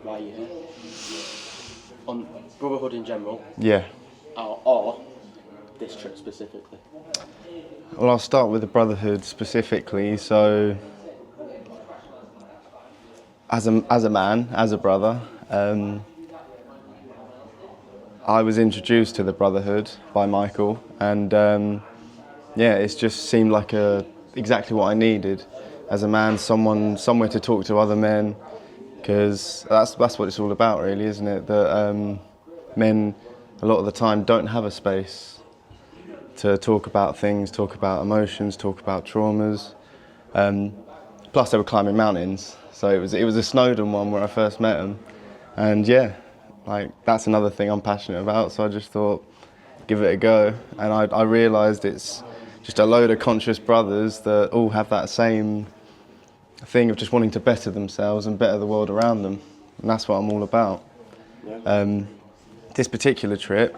why you're here? On Brotherhood in general? Yeah. Or this trip specifically? Well, I'll start with the Brotherhood specifically. So, as a man, as a brother, I was introduced to the Brotherhood by Michael, and yeah, it just seemed like exactly what I needed as a man, somewhere to talk to other men, because that's what it's all about, really, isn't it? That men, a lot of the time, don't have a space to talk about things, talk about emotions, talk about traumas. Plus, they were climbing mountains, so it was a Snowdon one where I first met him, and yeah, like that's another thing I'm passionate about. So I just thought, give it a go, and I realised it's just a load of conscious brothers that all have that same thing of just wanting to better themselves and better the world around them, and that's what I'm all about. Yeah. This particular trip,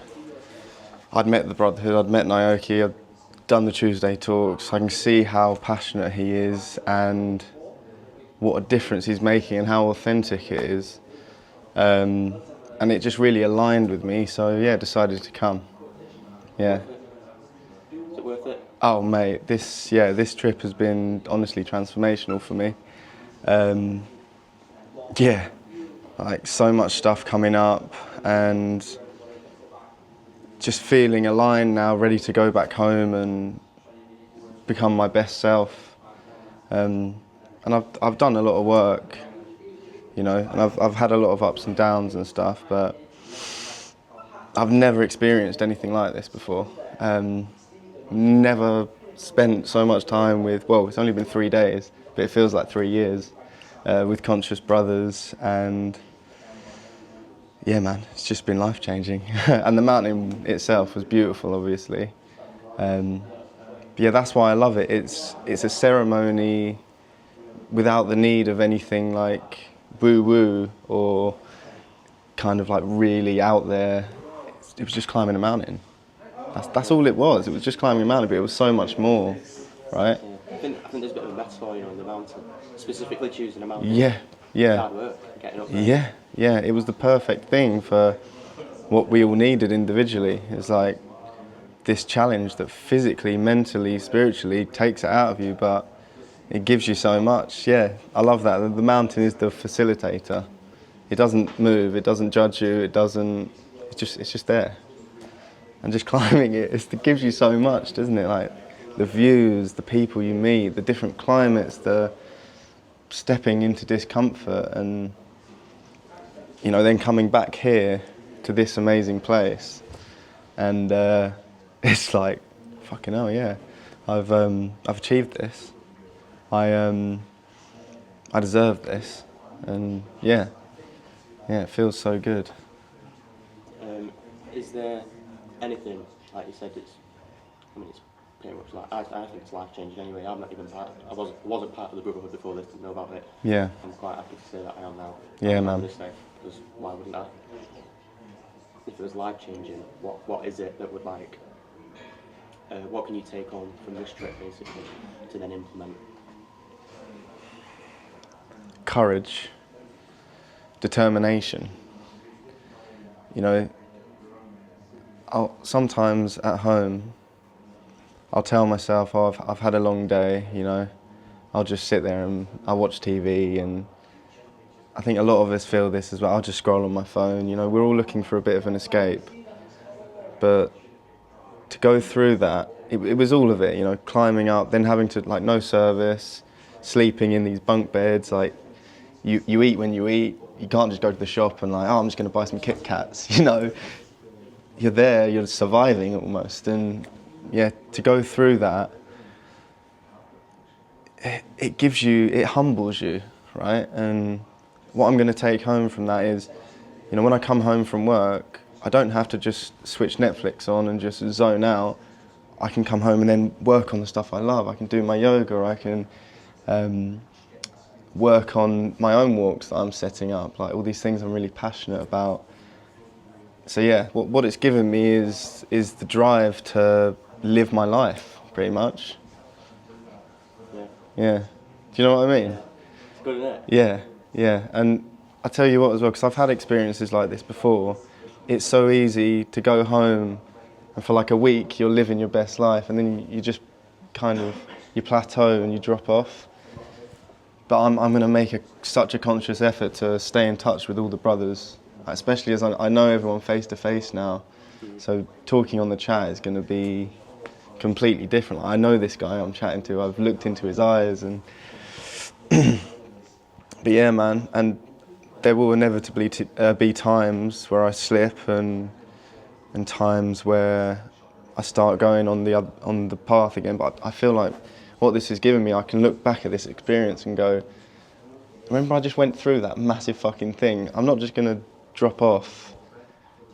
I'd met the Brotherhood, I'd met Naoki, I'd done the Tuesday talks. I can see how passionate he is and what a difference he's making and how authentic it is. And it just really aligned with me, so yeah, decided to come. Yeah. Is it worth it? Oh mate, this trip has been honestly transformational for me. Yeah, like so much stuff coming up and just feeling aligned now, ready to go back home and become my best self. And I've done a lot of work, you know, and I've had a lot of ups and downs and stuff, but I've never experienced anything like this before. Never spent so much time with, well, it's only been 3 days, but it feels like 3 years, with conscious brothers, and yeah, man, it's just been life-changing. And the mountain itself was beautiful, obviously. Yeah, that's why I love it. It's a ceremony without the need of anything like woo-woo or kind of like really out there. It was just climbing a mountain. That's all it was. It was just climbing a mountain, but it was so much more, right? Yeah. I think there's a bit of a metaphor, you know, in the mountain. Specifically choosing a mountain. Yeah, yeah. Hard work, getting up there. Yeah. It was the perfect thing for what we all needed individually. It's like this challenge that physically, mentally, spiritually takes it out of you, but it gives you so much. Yeah, I love that. The mountain is the facilitator. It doesn't move, it doesn't judge you, it's just there. And just climbing it gives you so much, doesn't it? Like the views, the people you meet, the different climates, the stepping into discomfort, and you know, then coming back here to this amazing place, and it's like, fucking hell, yeah, I've achieved this. I deserve this, and yeah, it feels so good. Is there anything, like you said, it's pretty much like, I think it's life-changing anyway. I'm not even I wasn't part of the Brotherhood before this, didn't know about it. Yeah. I'm quite happy to say that I am now. Yeah, man. Because why wouldn't I? If it was life-changing, what is it that would like, what can you take on from this trip basically to then implement? Courage, determination. You know, sometimes at home, I'll tell myself, oh, I've had a long day, you know, I'll just sit there and I'll watch TV, and I think a lot of us feel this as well. I'll just scroll on my phone, you know, we're all looking for a bit of an escape. But to go through that, it was all of it, you know, climbing up, then having to, like, no service, sleeping in these bunk beds, like, you eat when you eat. You can't just go to the shop and like, oh, I'm just going to buy some Kit Kats, you know. You're there, you're surviving almost. And yeah, to go through that, it gives you, it humbles you, right? And what I'm going to take home from that is, you know, when I come home from work, I don't have to just switch Netflix on and just zone out. I can come home and then work on the stuff I love. I can do my yoga, I can work on my own walks that I'm setting up, like all these things I'm really passionate about. So yeah, what it's given me is the drive to live my life, pretty much. Yeah. Do you know what I mean? Yeah. It's good, isn't it? Yeah. And I tell you what as well, because I've had experiences like this before. It's so easy to go home and for like a week you're living your best life, and then you just kind of, you plateau and you drop off. But I'm going to make such a conscious effort to stay in touch with all the brothers, especially as I know everyone face to face now. So talking on the chat is going to be completely different. I know this guy I'm chatting to, I've looked into his eyes, and but yeah, man, and there will inevitably be times where I slip, and times where I start going on the path again. But I feel like what this has given me, I can look back at this experience and go, remember I just went through that massive fucking thing. I'm not just going to drop off,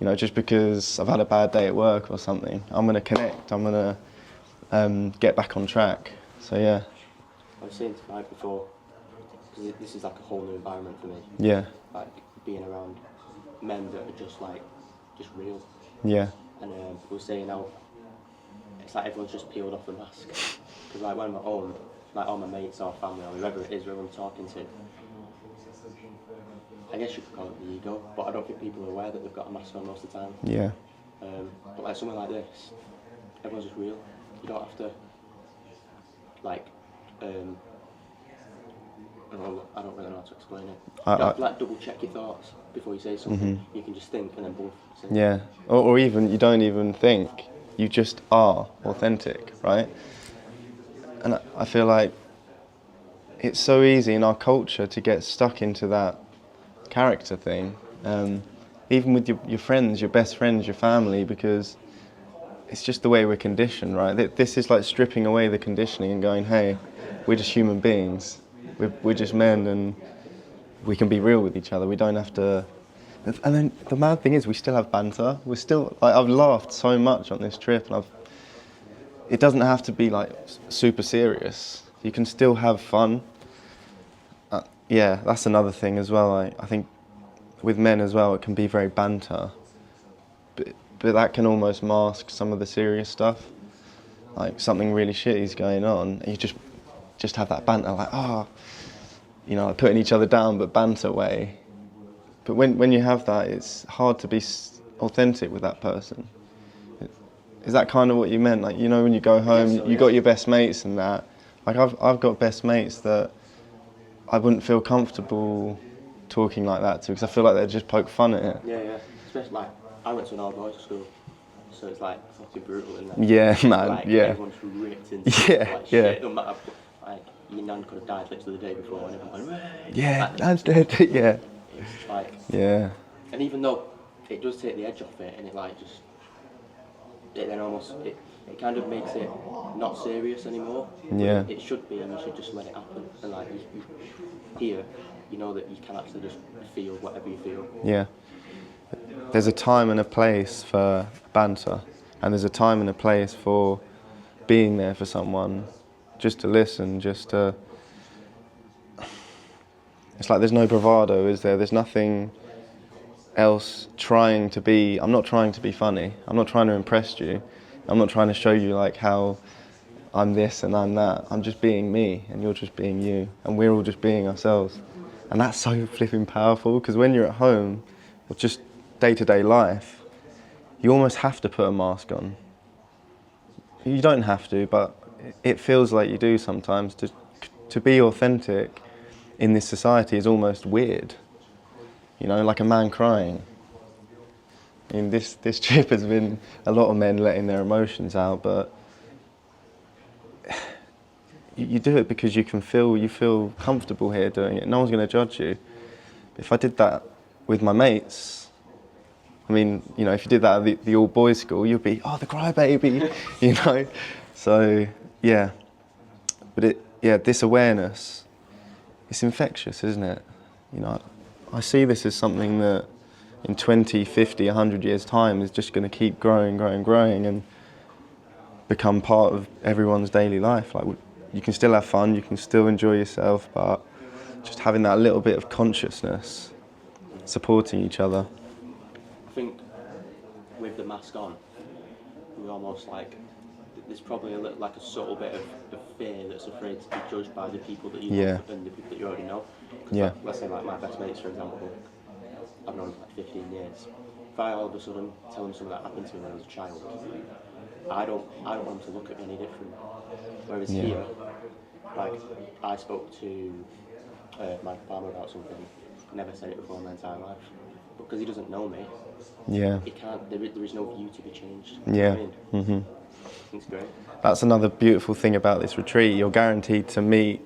you know, just because I've had a bad day at work or something. I'm going to connect, I'm going to get back on track. So yeah. I was saying to Mike before, because this is like a whole new environment for me. Yeah. Like being around men that are just real. Yeah. And we were saying how it's like everyone's just peeled off the mask. Because like when I'm at home, like all my mates or family or whoever it is, whoever I'm talking to, I guess you could call it the ego, but I don't think people are aware that they've got a mask on most of the time. Yeah. But like something like this, everyone's just real. You don't have to like I don't really know how to explain it. You don't have to like double check your thoughts before you say something. Mm-hmm. You can just think and then boom. Yeah, or even you don't even think. You just are authentic, right? And I feel like it's so easy in our culture to get stuck into that character thing, even with your friends, your best friends, your family, because it's just the way we're conditioned, right? This is like stripping away the conditioning and going, hey, we're just human beings. We're just men, and we can be real with each other. We don't have to. And then the mad thing is, we still have banter. We're still like, I've laughed so much on this trip, and it doesn't have to be like super serious. You can still have fun. Yeah, that's another thing as well. I think with men as well, it can be very banter, but that can almost mask some of the serious stuff. Like something really shitty's going on, and you just have that banter, like you know, like putting each other down, but banter way. But when you have that, it's hard to be authentic with that person. Is that kind of what you meant? Like, you know, when you go home, so, you got your best mates and that. Like I've got best mates that I wouldn't feel comfortable talking like that to, because I feel like they'd just poke fun at it. Yeah. Especially like I went to an all-boys school, so it's like fucking brutal in there. Yeah, man. Like, yeah. Everyone's ripped into like shit. No matter, like your nan could have died literally the day before, and everyone went, yeah, like, Nan's dead. Yeah. It's like, yeah. And even though it does take the edge off it, and it kind of makes it not serious anymore. Yeah. It should be, and you should just let it happen. And like here, you know that you can actually just feel whatever you feel. Yeah. There's a time and a place for banter, and there's a time and a place for being there for someone, just to listen, just to. It's like there's no bravado, is there? There's nothing else trying to be. I'm not trying to be funny. I'm not trying to impress you. I'm not trying to show you like how I'm this and I'm that. I'm just being me, and you're just being you, and we're all just being ourselves. And that's so flipping powerful, because when you're at home, or just day-to-day life, you almost have to put a mask on. You don't have to, but it feels like you do sometimes. To be authentic in this society is almost weird. You know, like a man crying. I mean, this trip has been a lot of men letting their emotions out, but you do it because you feel comfortable here doing it. No one's going to judge you. If I did that with my mates, I mean, you know, if you did that at the all-boys school, you'd be, oh, the crybaby, you know. So yeah, but this awareness, it's infectious, isn't it? You know, I see this as something that in 20, 50, 100 years' time is just going to keep growing and become part of everyone's daily life. Like, you can still have fun, you can still enjoy yourself, but just having that little bit of consciousness, supporting each other. I think with the mask on, we're almost like, there's probably like a subtle bit of fear that's afraid to be judged by the people that you Yeah. love and the people that you already know. 'Cause Yeah. like, let's say like my best mates, for example, I've known them for like 15 years. If I all of a sudden tell them something that happened to me when I was a child, I don't want them to look at me any different. Whereas Yeah. here, like I spoke to my farmer about something, never said it before in my entire life, but because he doesn't know me, Yeah. he can't. There is no view to be changed. Yeah. It's great. That's another beautiful thing about this retreat. You're guaranteed to meet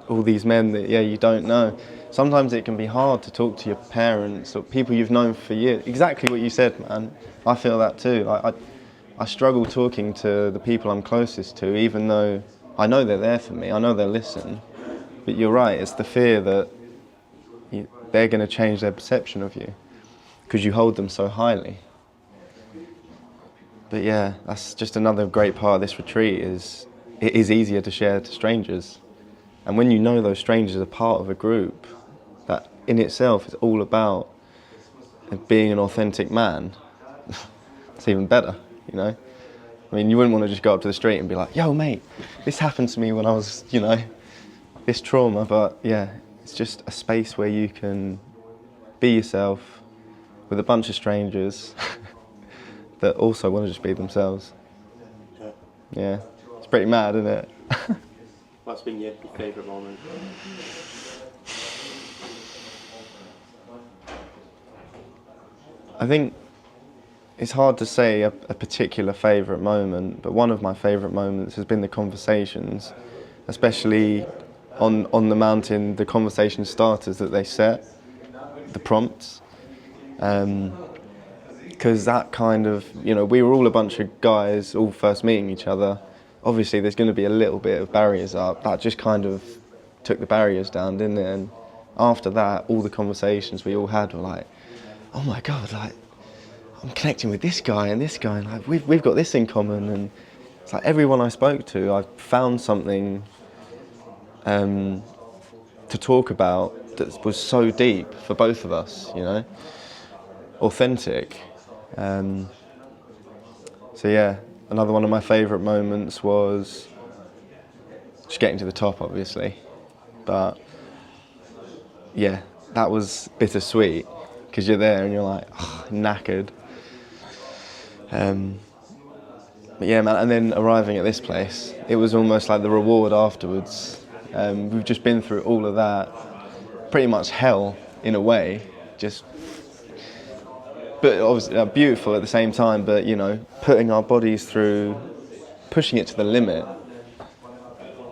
all these men that you don't know. Sometimes it can be hard to talk to your parents or people you've known for years. Exactly what you said, man. I feel that too. I struggle talking to the people I'm closest to, even though I know they're there for me. I know they'll listen. But you're right. It's the fear that they're going to change their perception of you because you hold them so highly. But yeah, that's just another great part of this retreat is it is easier to share to strangers. And when you know those strangers are part of a group, that in itself is all about being an authentic man, it's even better, you know? I mean, you wouldn't want to just go up to the street and be like, yo mate, this happened to me when I was, this trauma, but yeah, it's just a space where you can be yourself with a bunch of strangers that also want to just be themselves. Yeah, it's pretty mad, isn't it? What's been your favourite moment? I think it's hard to say a particular favourite moment, but one of my favourite moments has been the conversations, especially on the mountain, the conversation starters that they set, the prompts. Because that kind of, we were all a bunch of guys all first meeting each other. Obviously there's going to be a little bit of barriers up. That just kind of took the barriers down, didn't it? And after that, all the conversations we all had were like, oh my God, like, I'm connecting with this guy and this guy, and like, we've got this in common. And it's like everyone I spoke to, I found something to talk about that was so deep for both of us, authentic. So yeah, another one of my favourite moments was just getting to the top, obviously. But yeah, that was bittersweet because you're there and you're like, knackered. But yeah, man, and then arriving at this place, it was almost like the reward afterwards. We've just been through all of that, pretty much hell in a way, but obviously beautiful at the same time, but putting our bodies through, pushing it to the limit.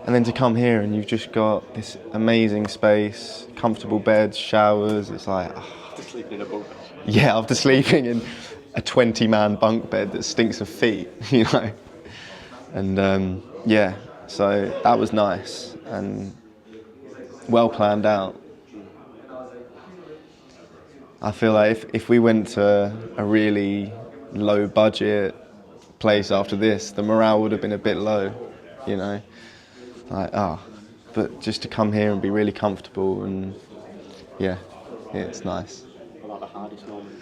And then to come here and you've just got this amazing space, comfortable beds, showers, it's like... After sleeping in a bunk bed. Yeah, after sleeping in a 20-man bunk bed that stinks of feet, And yeah, so that was nice and well planned out. I feel like if we went to a really low budget place after this, the morale would have been a bit low, but just to come here and be really comfortable and yeah, it's nice. What about the hardest moment?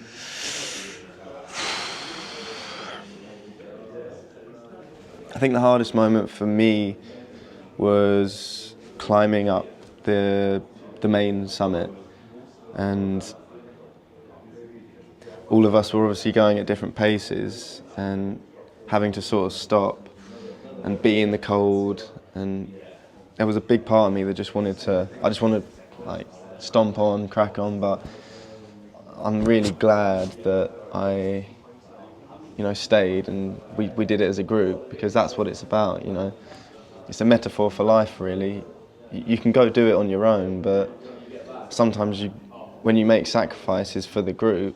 I think the hardest moment for me was climbing up the main summit, and all of us were obviously going at different paces and having to sort of stop and be in the cold, and there was a big part of me that I just wanted to like stomp on, crack on, but I'm really glad that I stayed and we did it as a group, because that's what it's about, It's a metaphor for life, really. You can go do it on your own, but sometimes when you make sacrifices for the group,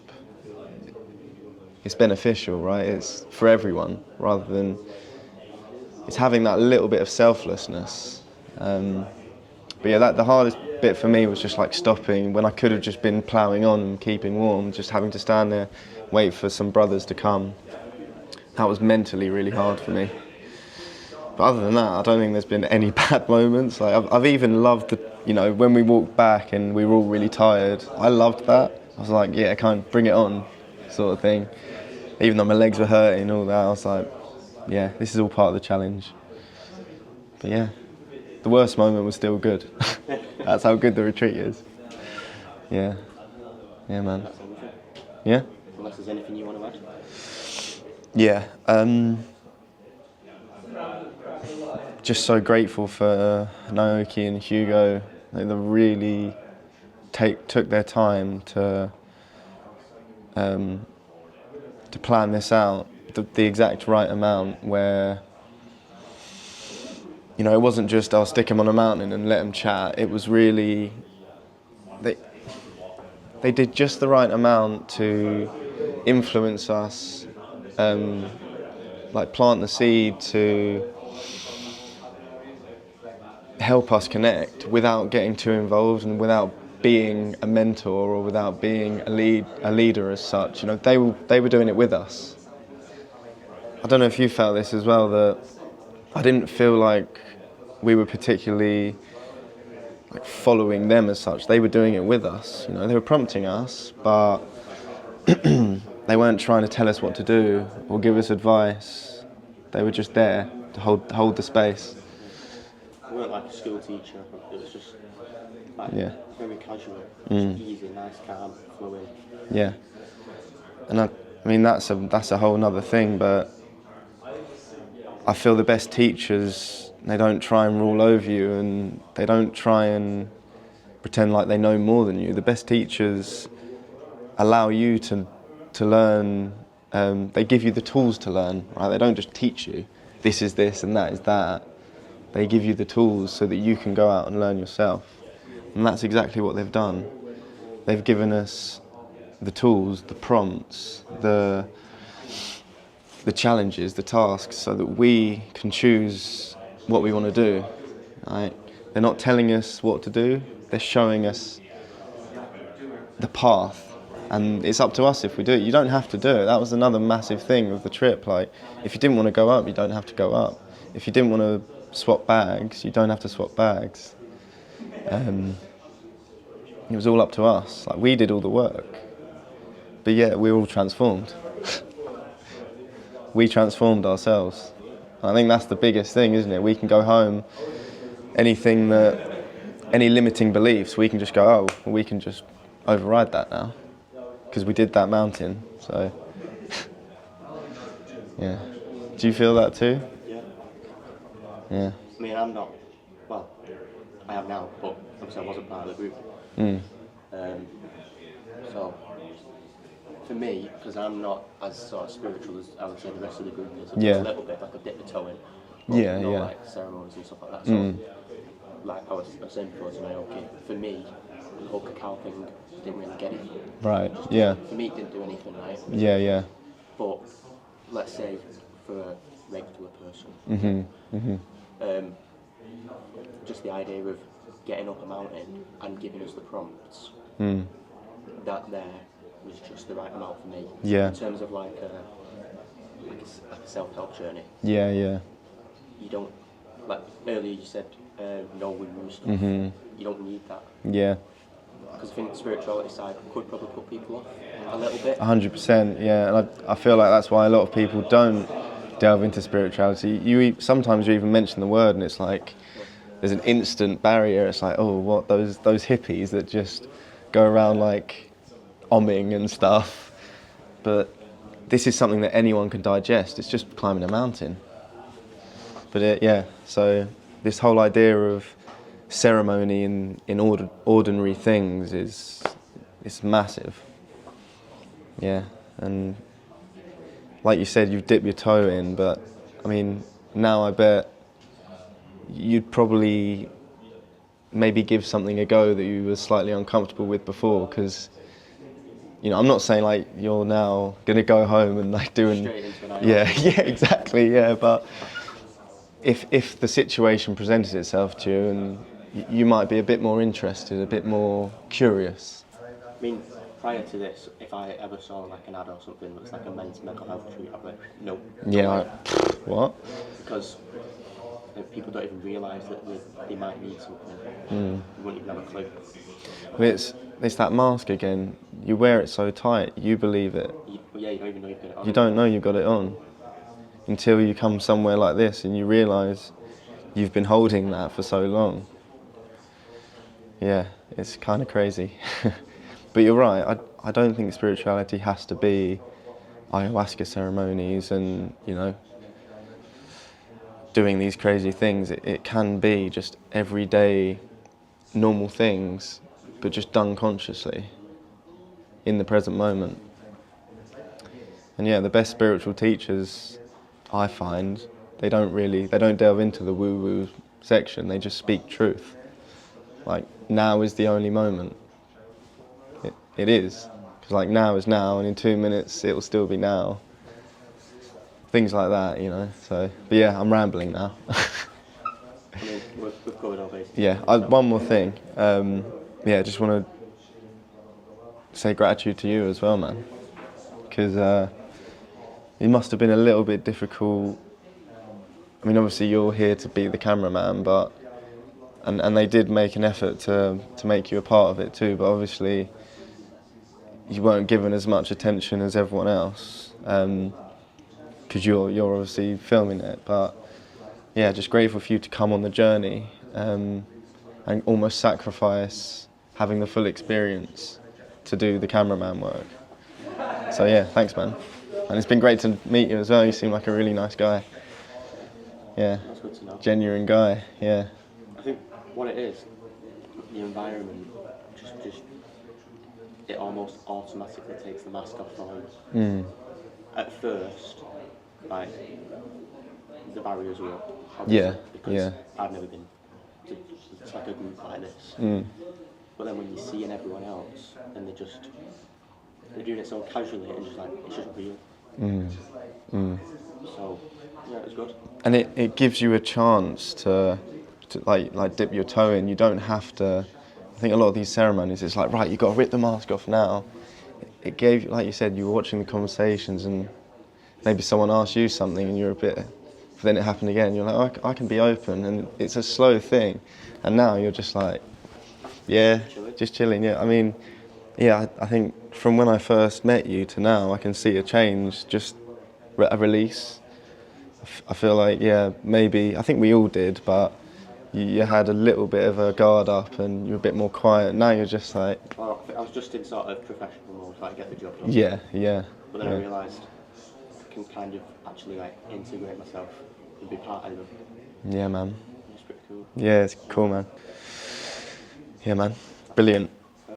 it's beneficial, right? It's for everyone, rather than it's having that little bit of selflessness. But yeah, the hardest bit for me was just like stopping when I could have just been ploughing on and keeping warm, just having to stand there, wait for some brothers to come. That was mentally really hard for me. But other than that, I don't think there's been any bad moments. Like I've even loved when we walked back and we were all really tired. I loved that. I was like, yeah, kind of bring it on, sort of thing. Even though my legs were hurting and all that, I was like, yeah, this is all part of the challenge. But yeah, the worst moment was still good. That's how good the retreat is. Yeah, yeah, man. That's everything. Yeah? Unless there's anything you want to add. Yeah, just so grateful for Naoki and Hugo. They really took their time to plan this out, the exact right amount where, you know, it wasn't just I'll stick them on a mountain and let them chat. It was really, they did just the right amount to influence us, like plant the seed to help us connect without getting too involved and without being a mentor or without being a leader as such. You know, they were doing it with us. I don't know if you felt this as well, that I didn't feel like we were particularly like following them as such. They were doing it with us. You know, they were prompting us, but they weren't trying to tell us what to do or give us advice. They were just there to hold the space. We weren't like a school teacher. It was just like very casual, just easy, nice, calm, flowing. Yeah, and I mean that's a whole other thing. But I feel the best teachers, they don't try and rule over you, and they don't try and pretend like they know more than you. The best teachers allow you to learn. They give you the tools to learn, right? They don't just teach you, this is this and that is that. They give you the tools so that you can go out and learn yourself. And that's exactly what they've done. They've given us the tools, the prompts, the challenges, the tasks, so that we can choose what we want to do. Right? They're not telling us what to do, they're showing us the path. And it's up to us if we do it. You don't have to do it. That was another massive thing of the trip. Like, if you didn't want to go up, you don't have to go up. If you didn't want to swap bags, you don't have to swap bags. It was all up to us. Like, we did all the work, but yet we're all transformed. We transformed ourselves. I think that's the biggest thing, isn't it? We can go home, any limiting beliefs, we can just go, oh, we can just override that now, because we did that mountain. So, yeah. Do you feel that too? Yeah. I mean, I'm not, well, I am now, but obviously I wasn't part of the group. So, for me, because I'm not as sort of spiritual as I would say the rest of the group is, a little bit like a dip the toe in. But like ceremonies and stuff like that. So, like I was saying before to Naoki, for me, the whole cacao thing didn't really get it. Right, yeah. For me, it didn't do anything, right? Yeah. But, let's say, for a regular person, just the idea of getting up a mountain and giving us the prompts, that there was just the right amount for me. Yeah. In terms of like a self-help journey. Yeah. You don't, like earlier you said, no woo stuff. You don't need that. Yeah. Because I think the spirituality side could probably put people off a little bit. 100%, yeah. And I feel like that's why a lot of people don't delve into spirituality. Sometimes you even mention the word and it's like there's an instant barrier. It's like, oh, what, those hippies that just go around like omming and stuff. But this is something that anyone can digest. It's just climbing a mountain. But so this whole idea of ceremony in ordinary things is massive. Yeah, and like you said, you've dipped your toe in, but I mean, now I bet you'd probably maybe give something a go that you were slightly uncomfortable with before, because, you know, I'm not saying like you're now gonna go home and like doing, yeah, exactly, yeah, but if the situation presented itself to you and you might be a bit more interested, a bit more curious. I mean, prior to this, if I ever saw like an ad or something that's like a mental health treat, I'd be like, no. Yeah, what? Because people don't even realise that they might need something. You wouldn't even have a clue. Well, it's that mask again. You wear it so tight, you believe it. You don't even know you've got it on. You don't know you've got it on. until you come somewhere like this and you realise you've been holding that for so long. Yeah, it's kind of crazy. But you're right, I don't think spirituality has to be ayahuasca ceremonies and, you know, doing these crazy things. It can be just everyday, normal things, but just done consciously, in the present moment. And yeah, the best spiritual teachers, I find, they don't delve into the woo-woo section, they just speak truth. Like, now is the only moment. It is. Because like, now is now, and in 2 minutes it'll still be now. Things like that, you know, so. But yeah, I'm rambling now. I mean, we've covered our bases. Yeah, one more thing. Yeah, just want to say gratitude to you as well, man. Because it must have been a little bit difficult. I mean, obviously you're here to be the cameraman, but and they did make an effort to make you a part of it too. But obviously you weren't given as much attention as everyone else because you're obviously filming it. But yeah, just grateful for you to come on the journey and almost sacrifice having the full experience to do the cameraman work. So yeah, thanks, man. And it's been great to meet you as well. You seem like a really nice guy. Yeah. That's good to know. Genuine guy, yeah. I think what it is, the environment, just it almost automatically takes the mask off from him. At first, like, the barriers were up, obviously, because I've never been to like a group like this. But then when you're seeing everyone else, and they're doing it so casually, and just like, it's just real. So, yeah, it was good. And it gives you a chance to like dip your toe in. You don't have to. I think a lot of these ceremonies, it's like, right, you've got to rip the mask off now. It gave you, like you said, you were watching the conversations and maybe someone asked you something and you're a bit, but then it happened again. You're like, oh, I can be open, and it's a slow thing. And now you're just like, yeah, just chilling. Yeah, I mean, yeah, I think from when I first met you to now, I can see a change, just a release. I feel like, yeah, maybe, I think we all did, but you had a little bit of a guard up and you're a bit more quiet. Now you're just like... Well, I was just in sort of professional mode, like get the job done. Yeah. But then I realised I can kind of actually like integrate myself and be part of them. Yeah, man. It's pretty cool. Yeah, it's cool, man. Yeah, man. Brilliant.